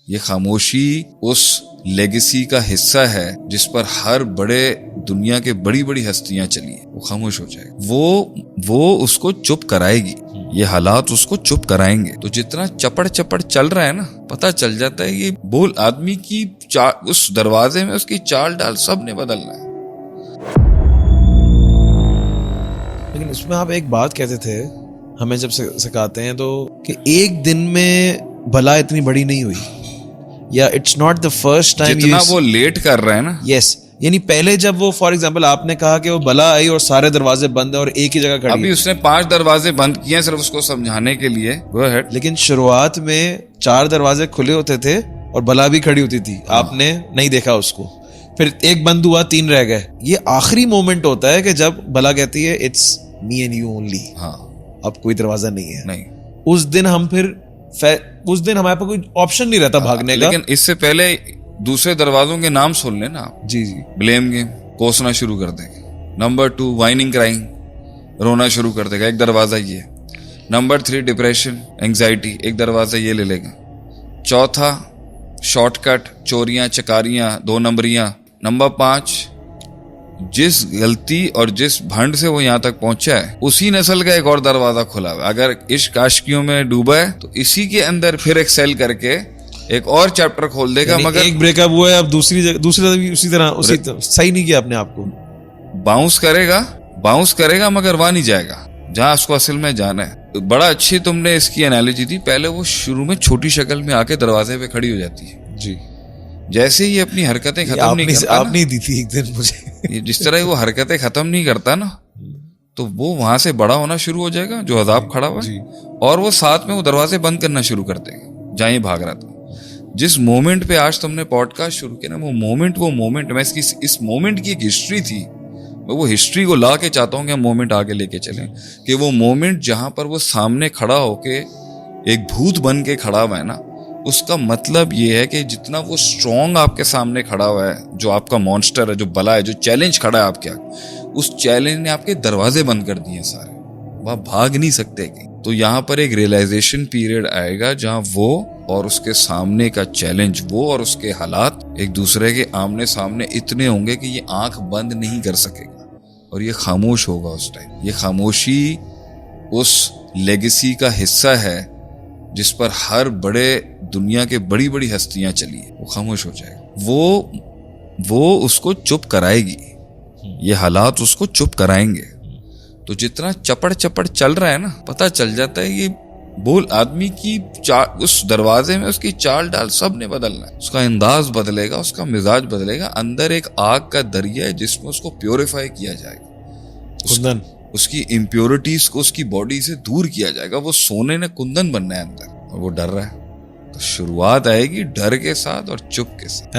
یہ خاموشی اس لیگیسی کا حصہ ہے جس پر ہر بڑے دنیا کے بڑی بڑی ہستیاں چلی ہیں. وہ خاموش ہو جائے گا, وہ اس کو چپ کرائے گی, یہ حالات اس کو چپ کرائیں گے. تو جتنا چپڑ چل رہا ہے نا, پتہ چل جاتا ہے یہ بول آدمی کی اس دروازے میں اس کی چال ڈال سب نے بدلنا ہے. لیکن اس میں آپ ایک بات کہتے تھے, ہمیں جب سکھاتے ہیں تو, کہ ایک دن میں بلا اتنی بڑی نہیں ہوئی, یا it's not the first time جتنا وہ لیٹ کر رہا ہے نا. یس, یعنی پہلے جب وہ فار ایگزامپل آپ نے کہا کہ وہ بلا آئی اور سارے دروازے بند ہیں اور ایک ہی جگہ کھڑی, ابھی اس نے 5 دروازے بند کیے ہیں صرف اس کو سمجھانے کے لیے. Go ahead. لیکن شروعات میں 4 دروازے کھلے ہوتے تھے اور بلا بھی کھڑی ہوتی تھی, آپ نے نہیں دیکھا اس کو, پھر ایک بند ہوا 3 رہ گئے. یہ آخری مومنٹ ہوتا ہے کہ جب بلا کہتی ہے it's me and you only, ہاں اب کوئی دروازہ نہیں ہے. نہیں, اس دن ہمارے پاس کوئی آپشن نہیں رہتا بھاگنے کا. لیکن اس سے پہلے دوسرے دروازوں کے نام سن لینا آپ. جی, بلیم گیم, کوسنا شروع کر دیں گے. نمبر 2 وائننگ کرائنگ, رونا شروع کر دے گا, ایک دروازہ یہ. نمبر 3 ڈپریشن اینگزائٹی, ایک دروازہ یہ لے لے گا. چوتھا شارٹ کٹ, چوریاں چکاریاں, 2 نمبریاں. نمبر 5 جس غلطی اور جس بھنڈ سے وہ یہاں تک پہنچا ہے اسی نسل کا ایک اور دروازہ کھلا ہوا ہے. اگر عشق عاشقیوں میں ڈوبا ہے تو اسی کے اندر پھر ایکسل کر کے ایک اور چیپٹر کھول دے گا. مگر ایک بریک اپ ہوا ہے, اب دوسری اسی طرح صحیح نہیں کیا اپنے آپ کو, باؤنس کرے گا مگر وہاں نہیں جائے گا جہاں اس کو اصل میں جانا ہے. بڑا اچھی تم نے اس کی انالوجی دی. پہلے وہ شروع میں چھوٹی شکل میں آ کے دروازے پہ کھڑی ہو جاتی ہے. جی, جیسے ہی اپنی حرکتیں ختم نہیں کرتا, آپ نہیں دی تھی ایک دن مجھے, جس طرح وہ حرکتیں ختم نہیں کرتا نا, تو وہ وہاں سے بڑا ہونا شروع ہو جائے گا جو عذاب کھڑا ہوا ہے, اور وہ ساتھ میں وہ دروازے بند کرنا شروع کر دے گا جہاں یہ بھاگ رہا تھا. جس مومنٹ پہ آج تم نے پوڈ کاسٹ شروع کیا نا, وہ مومنٹ میں اس مومنٹ کی ایک ہسٹری تھی. میں وہ ہسٹری کو لا کے چاہتا ہوں کہ ہم مومنٹ آگے لے کے چلیں, کہ وہ مومنٹ جہاں پر وہ سامنے کھڑا ہو کے ایک بھوت بن کے کھڑا ہوا ہے نا, اس کا مطلب یہ ہے کہ جتنا وہ اسٹرانگ آپ کے سامنے کھڑا ہوا ہے, جو آپ کا مانسٹر ہے, جو بلا ہے, جو چیلنج کھڑا ہے آپ کے, اس چیلنج نے آپ کے دروازے بند کر دیے سارے, وہ بھاگ نہیں سکتے کہیں. تو یہاں پر ایک ریئلائزیشن پیریڈ آئے گا جہاں وہ اور اس کے سامنے کا چیلنج, وہ اور اس کے حالات ایک دوسرے کے آمنے سامنے اتنے ہوں گے کہ یہ آنکھ بند نہیں کر سکے گا, اور یہ خاموش ہوگا اس ٹائم. یہ خاموشی اس لیگیسی کا حصہ ہے جس پر ہر بڑے دنیا کے بڑی بڑی ہستیاں چلی ہیں. وہ خاموش ہو جائے گا, وہ اس کو چپ کرائے گی, یہ حالات اس کو چپ کرائیں گے. تو جتنا چپڑ چل رہا ہے نا, پتہ چل جاتا ہے یہ بول آدمی کی اس دروازے میں اس کی چال ڈال سب نے بدلنا ہے. اس کا انداز بدلے گا, اس کا مزاج بدلے گا. اندر ایک آگ کا دریا ہے جس میں اس کو پیوریفائی کیا جائے گا, اس کی امپیورٹیز کو اس کی باڈی سے دور کیا جائے گا. وہ سونے نے کندن بننا ہے اندر, اور وہ ڈر رہا ہے. تو شروعات آئے گی ڈر کے ساتھ اور چپ کے ساتھ.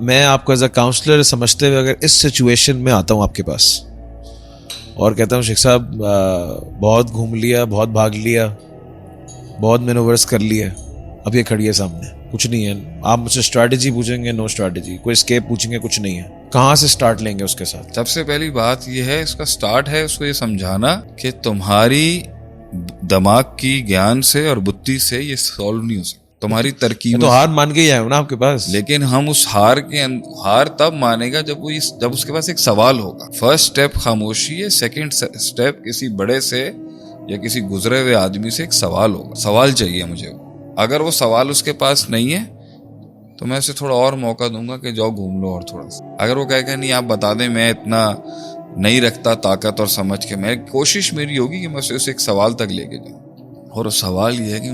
میں آپ کو ایز اے کاؤنسلر سمجھتے ہوئے اگر اس سچویشن میں آتا ہوں آپ کے پاس اور کہتا ہوں شیخ صاحب بہت گھوم لیا, بہت بھاگ لیا, بہت مینوورس کر لیا, اب یہ کھڑی ہے سامنے, کچھ نہیں ہے. آپ مجھ سے اسٹریٹجی پوچھیں گے, نو اسٹریٹجی. کوئی اسکیپ پوچھیں گے, کچھ نہیں ہے. کہاں سے اسٹارٹ لیں گے اس کے ساتھ؟ سب سے پہلی بات یہ ہے, اس کا اسٹارٹ ہے اس کو یہ سمجھانا کہ تمہاری دماغ کی گیان سے اور بتی سے یہ سالو نہیں ہو سکتا. تمہاری ترکیب تو ہار مان کے ہی آئے ہو نا آپ کے پاس. لیکن ہم اس ہار تب مانے گا جب اس کے پاس ایک سوال ہوگا. فرسٹ اسٹیپ خاموشی ہے, سیکنڈ اسٹیپ کسی بڑے سے یا کسی گزرے ہوئے آدمی سے ایک سوال ہوگا. سوال چاہیے مجھے. اگر وہ سوال اس کے پاس نہیں ہے تو میں اسے تھوڑا اور موقع دوں گا کہ جاؤ گھوم لو اور تھوڑا سا. اگر وہ کہے کہ نہیں آپ بتا دیں, میں اتنا نہیں رکھتا طاقت اور سمجھ کے, میں کوشش میری ہوگی کہ میں اسے ایک سوال تک لے کے جاؤں. اور سوال یہ ہے کہ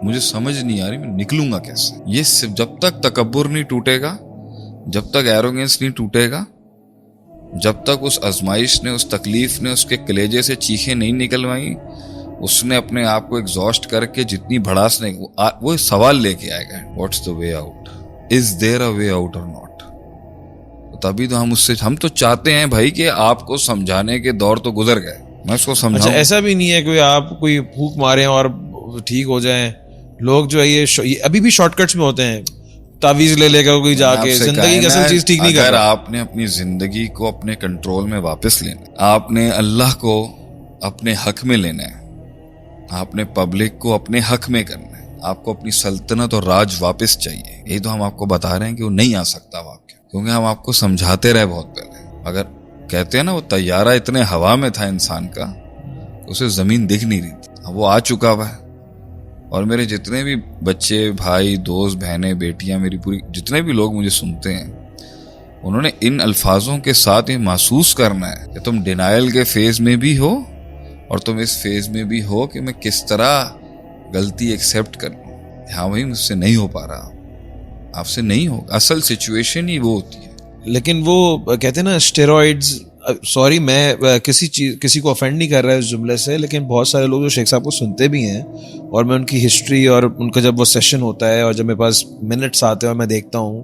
مجھے سمجھ نہیں آ رہی میں نکلوں گا کیسے. یہ جب تک تکبر نہیں ٹوٹے گا, جب تک ایروگنس نہیں ٹوٹے گا, جب تک اس آزمائش نے, اس تکلیف نے اس کے کلیجے سے چیخیں نہیں نکلوائیں, اس نے اپنے آپ کو ایگزاسٹ کر کے جتنی بھڑاس نے, وہ سوال لے کے آئے گا, what's the way out, is there a way out اور ناٹ. تبھی تو ہم تو چاہتے ہیں بھائی کہ آپ کو سمجھانے کے دور تو گزر گئے, میں اس کو سمجھاؤں. اچھا ایسا بھی نہیں ہے کہ آپ کوئی پھونک ماریں اور ٹھیک ہو جائیں. لوگ جو ہے یہ ابھی بھی شارٹ کٹس میں ہوتے ہیں, تعویذ لے گا کوئی جا کے, زندگی کی اصل چیز ٹھیک نہیں کر رہا. اگر آپ نے اپنی زندگی کو اپنے کنٹرول میں واپس لینا, آپ نے اللہ کو اپنے حق میں لینا ہے, آپ نے پبلک کو اپنے حق میں کرنا ہے, آپ کو اپنی سلطنت اور راج واپس چاہیے. یہی تو ہم آپ کو بتا رہے ہیں کہ وہ نہیں آ سکتا واقعہ, کیونکہ ہم آپ کو سمجھاتے رہے بہت پہلے. اگر کہتے ہیں نا وہ طیارہ اتنے ہوا میں تھا انسان کا, اسے زمین دکھ نہیں رہی تھی. اب وہ آ چکا ہوا ہے. اور میرے جتنے بھی بچے, بھائی, دوست, بہنیں, بیٹیاں, میری پوری جتنے بھی لوگ مجھے سنتے ہیں, انہوں نے ان الفاظوں کے ساتھ یہ محسوس کرنا ہے کہ تم ڈینائل کے فیز میں بھی ہو اور تم اس فیز میں بھی ہو کہ میں کس طرح غلطی ایکسیپٹ کر لوں. ہاں بھائی مجھ سے نہیں ہو پا رہا, آپ سے نہیں ہوگا. اصل سچویشن ہی وہ ہوتی ہے. لیکن وہ کہتے ہیں نا اسٹیرائڈز, سوری میں کسی کو افینڈ نہیں کر رہا اس جملے سے, لیکن بہت سارے لوگ جو شیخ صاحب کو سنتے بھی ہیں, اور میں ان کی ہسٹری اور ان کا جب وہ سیشن ہوتا ہے اور جب میرے پاس منٹس آتے ہیں اور میں دیکھتا ہوں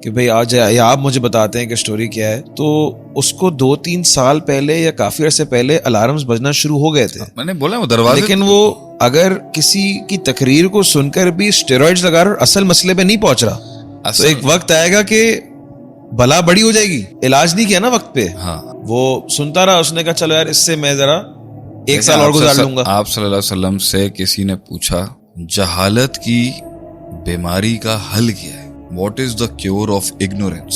کہ بھئی آج یا آپ مجھے بتاتے ہیں کہ اسٹوری کیا ہے, تو اس کو 2-3 سال پہلے یا کافی عرصے پہلے الارمز بجنا شروع ہو گئے تھے. میں نے بولا وہ دروازے, لیکن وہ اگر کسی کی تقریر کو سن کر بھی اسٹیرائڈز لگا رہا اور اصل مسئلے پہ نہیں پہنچ رہا, تو ایک وقت آئے گا کہ بلا بڑی ہو جائے گی. علاج نہیں کیا نا وقت پہ, ہاں وہ سنتا رہا, اس نے کہا چلو یار اس سے میں ذرا 1 سال اور گزار لوں گا. آپ صلی اللہ علیہ وسلم سے کسی نے پوچھا جہالت کی بیماری کا حل کیا ہے, what is the cure of ignorance.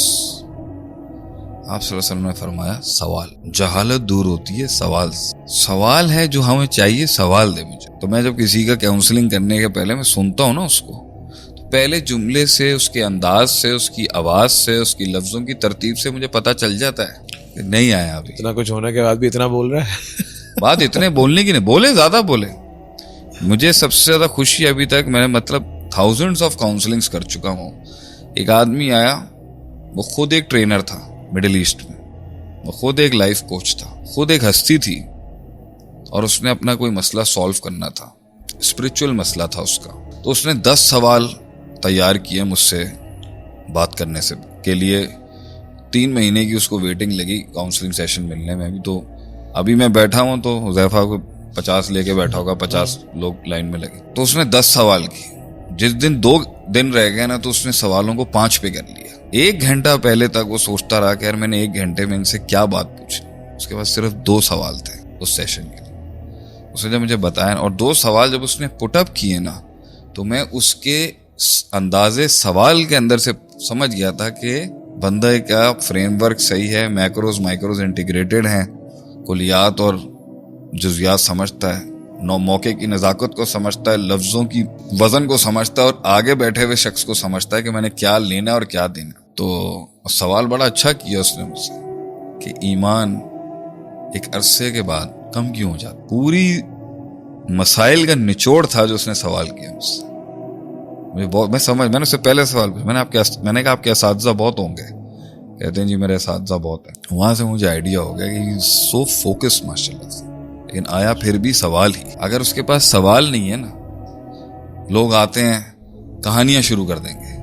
آپ صلی اللہ علیہ وسلم نے فرمایا سوال. جہالت دور ہوتی ہے سوال سے. سوال ہے جو ہمیں چاہیے, سوال دے مجھے. تو میں جب کسی کا کاؤنسلنگ کرنے کے پہلے میں سنتا ہوں نا اس کو, پہلے جملے سے, اس کے انداز سے, اس کی آواز سے, اس کی لفظوں کی ترتیب سے مجھے پتا چل جاتا ہے کہ نہیں آیا ابھی. اتنا کچھ ہونے کے بعد بھی اتنا بول رہا ہے. بات اتنے بولنے کی نہیں, بولے زیادہ بولے. مجھے سب سے زیادہ خوشی ابھی تک, میں نے مطلب تھاؤزنڈز آف کاؤنسلنگز کر چکا ہوں. ایک آدمی آیا, وہ خود ایک ٹرینر تھا مڈل ایسٹ میں, وہ خود ایک لائف کوچ تھا, خود ایک ہستی تھی, اور اس نے اپنا کوئی مسئلہ سالو کرنا تھا, اسپرچول مسئلہ تھا اس کا. تو اس نے 10 سوال تیار کیے مجھ سے بات کرنے سے کے لیے. 3 مہینے کی اس کو ویٹنگ لگی کاؤنسلنگ سیشن ملنے میں. تو ابھی میں بیٹھا ہوں تو حذیفہ کو 50 لے کے بیٹھا ہوگا, 50 لوگ لائن میں لگے. تو اس نے 10 سوال کیے. جس دن 2 دن رہ گئے نا, تو اس نے سوالوں کو 5 پہ کر لیا. 1 گھنٹہ پہلے تک وہ سوچتا رہا کہ یار میں نے 1 گھنٹے میں ان سے کیا بات پوچھی. اس کے بعد صرف 2 سوال تھے اس سیشن کے لیے. اس نے جب مجھے بتایا, اور 2 سوال جب اس نے پٹ اپ کیے نا, تو میں اس کے اندازے سوال کے اندر سے سمجھ گیا تھا کہ بندہ کا فریم ورک صحیح ہے, میکروز مائکروز انٹیگریٹڈ ہیں, کلیات اور جزیات سمجھتا ہے, موقع کی نزاکت کو سمجھتا ہے, لفظوں کی وزن کو سمجھتا ہے, اور آگے بیٹھے ہوئے شخص کو سمجھتا ہے کہ میں نے کیا لینا اور کیا دینا. تو سوال بڑا اچھا کیا اس نے مجھ سے کہ ایمان ایک عرصے کے بعد کم کیوں ہو جاتا. پوری مسائل کا نچوڑ تھا جو اس نے سوال کیا مجھ سے. میں نے اس سے پہلے سوال پوچھا, میں نے کہا آپ کے اساتذہ بہت ہوں گے. کہتے ہیں جی میرے اساتذہ بہت ہیں. وہاں سے مجھے آئیڈیا ہو گیا کہ سو فوکس ماشاء اللہ سے, لیکن آیا پھر بھی سوال ہی. اگر اس کے پاس سوال نہیں ہے نا, لوگ آتے ہیں کہانیاں شروع کر دیں گے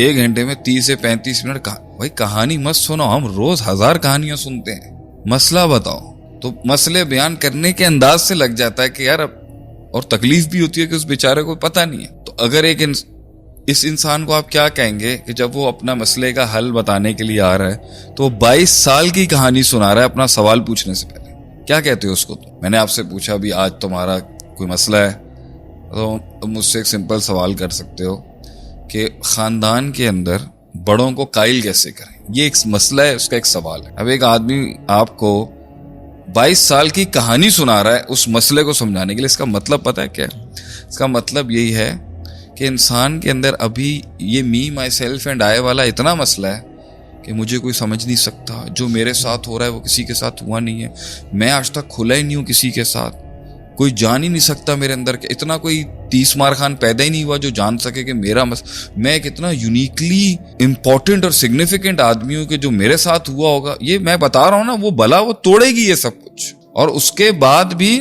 1 گھنٹے میں 30 سے 35 منٹ. بھائی کہانی مت سنو, ہم روز 1000 کہانیاں سنتے ہیں. مسئلہ بتاؤ. تو مسئلے بیان کرنے کے انداز سے لگ جاتا ہے کہ یار, اور تکلیف بھی ہوتی ہے کہ اس بیچارے کو پتہ نہیں ہے. تو اگر اس انسان کو آپ کیا کہیں گے کہ جب وہ اپنا مسئلے کا حل بتانے کے لیے آ رہا ہے تو وہ 22 سال کی کہانی سنا رہا ہے اپنا سوال پوچھنے سے پہلے, کیا کہتے ہو اس کو؟ میں نے آپ سے پوچھا بھی آج تمہارا کوئی مسئلہ ہے, تو تم مجھ سے ایک سمپل سوال کر سکتے ہو کہ خاندان کے اندر بڑوں کو قائل کیسے کریں. یہ ایک مسئلہ ہے, اس کا ایک سوال ہے. اب ایک آدمی آپ کو 22 سال کی کہانی سنا رہا ہے اس مسئلے کو سمجھانے کے لیے. اس کا مطلب پتہ ہے کیا ہے؟ اس کا مطلب یہی ہے کہ انسان کے اندر ابھی یہ می مائی سیلف اینڈ آئی والا اتنا مسئلہ ہے کہ مجھے کوئی سمجھ نہیں سکتا, جو میرے ساتھ ہو رہا ہے وہ کسی کے ساتھ ہوا نہیں ہے, میں آج تک کھلا ہی نہیں ہوں کسی کے ساتھ, کوئی جان ہی نہیں سکتا میرے اندر کہ اتنا کوئی 30 مار خان پیدا ہی نہیں ہوا جو جان سکے کہ میرا میں ایک اتنا یونیکلی امپورٹنٹ اور سگنیفیکنٹ آدمی ہوں کہ جو میرے ساتھ ہوا ہوگا. یہ میں بتا رہا ہوں نا, وہ بلا وہ توڑے گی یہ سب کچھ. اور اس کے بعد بھی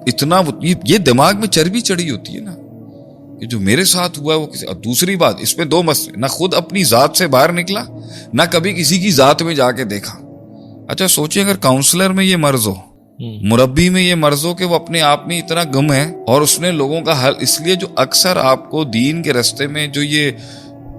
اتنا یہ دماغ میں چربی چڑھی ہوتی ہے نا کہ جو میرے ساتھ ہوا ہے وہ کسی. اور دوسری بات, اس میں 2 مسئلے, نہ خود اپنی ذات سے باہر نکلا, نہ کبھی کسی کی ذات میں جا کے دیکھا. اچھا سوچیں اگر کاؤنسلر میں یہ مرض ہو, مربی میں یہ مرض ہو کہ وہ اپنے آپ میں اتنا گم ہے اور اس نے لوگوں کا حل, اس لیے جو اکثر آپ کو دین کے رستے میں جو یہ